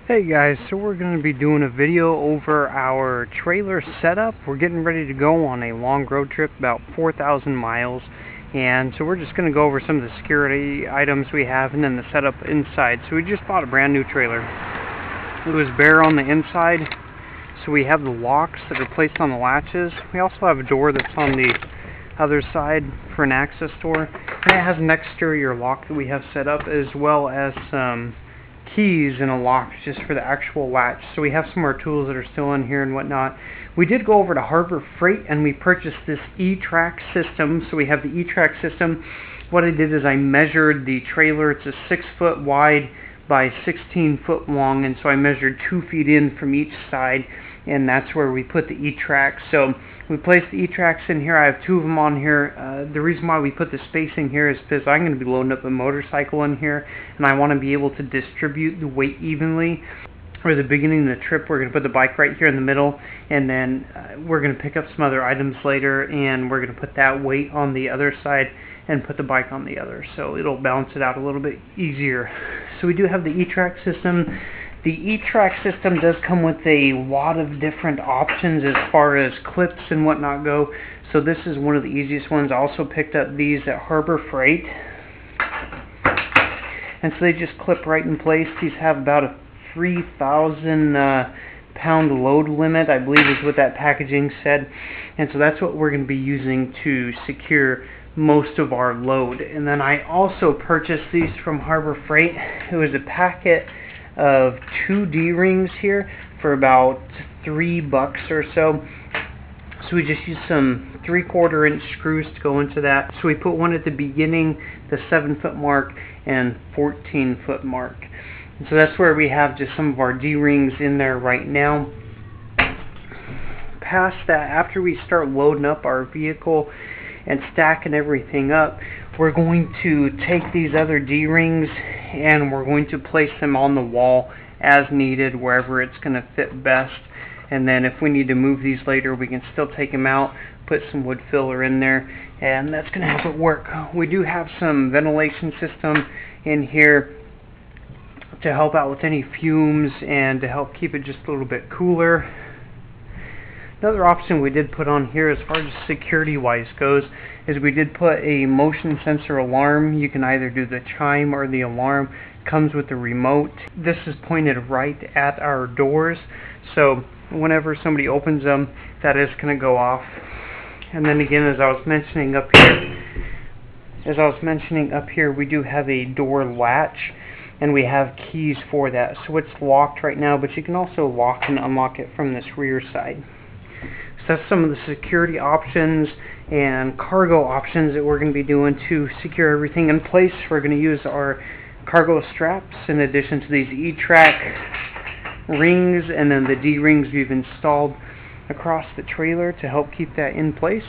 Hey guys, so we're going to be doing a video over our trailer setup. We're getting ready to go on a long road trip, about 4,000 miles, and so we're just going to go over some of the security items we have and then the setup inside. So we just bought a brand new trailer. It was bare on the inside, so we have the locks that are placed on the latches. We also have a door that's on the other side for an access door, and it has an exterior lock that we have set up, as well as some keys and a lock just for the actual latch. So we have some of our tools that are still in here and whatnot. We did go over to Harbor Freight and we purchased this E-Track system. So we have the E-Track system. What I did is I measured the trailer. It's a 6 foot wide by 16 foot long, and so I measured 2 feet in from each side, and that's where we put the E-Track. So we placed the E-Tracks in here. I have 2 of them on here. The reason why we put the spacing here is because I'm going to be loading up a motorcycle in here, and I want to be able to distribute the weight evenly. For the beginning of the trip, we're going to put the bike right here in the middle, and then we're going to pick up some other items later, and we're going to put that weight on the other side and put the bike on the other, so it'll balance it out a little bit easier. So we do have the E-Track system. The E-Track system does come with a lot of different options as far as clips and whatnot go, so this is one of the easiest ones. I also picked up these at Harbor Freight, and so they just clip right in place. These have about a 3,000 pound load limit, I believe is what that packaging said, and so that's what we're going to be using to secure most of our load. And then I also purchased these from Harbor Freight. It was a packet of 2 D-rings here for about $3 or so. So we just used some 3/4 inch screws to go into that. So we put one at the beginning, the 7 foot mark, and 14 foot mark. And so that's where we have just some of our D-rings in there right now. Past that, after we start loading up our vehicle and stacking everything up, we're going to take these other D-rings and we're going to place them on the wall as needed, wherever it's going to fit best. And then if we need to move these later, we can still take them out, put some wood filler in there, and that's going to help it work. We do have some ventilation system in here to help out with any fumes and to help keep it just a little bit cooler. Another option we did put on here as far as security wise goes is we did put a motion sensor alarm. You can either do the chime or the alarm. It comes with the remote. This is pointed right at our doors, so whenever somebody opens them, that is going to go off. And then again, as I was mentioning up here, we do have a door latch, and we have keys for that. So it's locked right now, but you can also lock and unlock it from this rear side. So that's some of the security options and cargo options that we're going to be doing to secure everything in place. We're going to use our cargo straps in addition to these E-Track rings, and then the D-rings we've installed across the trailer to help keep that in place.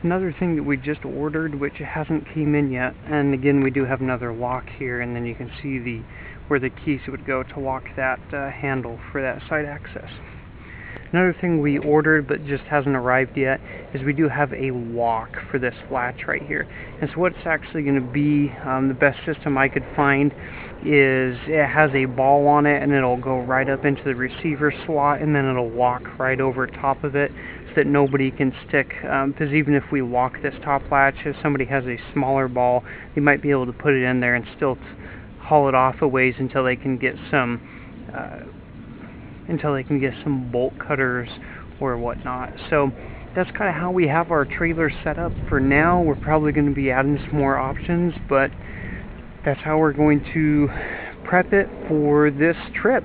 Another thing that we just ordered, which hasn't came in yet, and again we do have another lock here, and then you can see where the keys would go to lock that handle for that side access. Another thing we ordered but just hasn't arrived yet is we do have a lock for this latch right here. And so what it's actually going to be, the best system I could find is it has a ball on it, and it'll go right up into the receiver slot, and then it'll lock right over top of it so that nobody can stick, because even if we lock this top latch, if somebody has a smaller ball, they might be able to put it in there and still haul it off a ways until they can get some bolt cutters or whatnot. So that's kind of how we have our trailer set up for now. We're probably going to be adding some more options, but that's how we're going to prep it for this trip.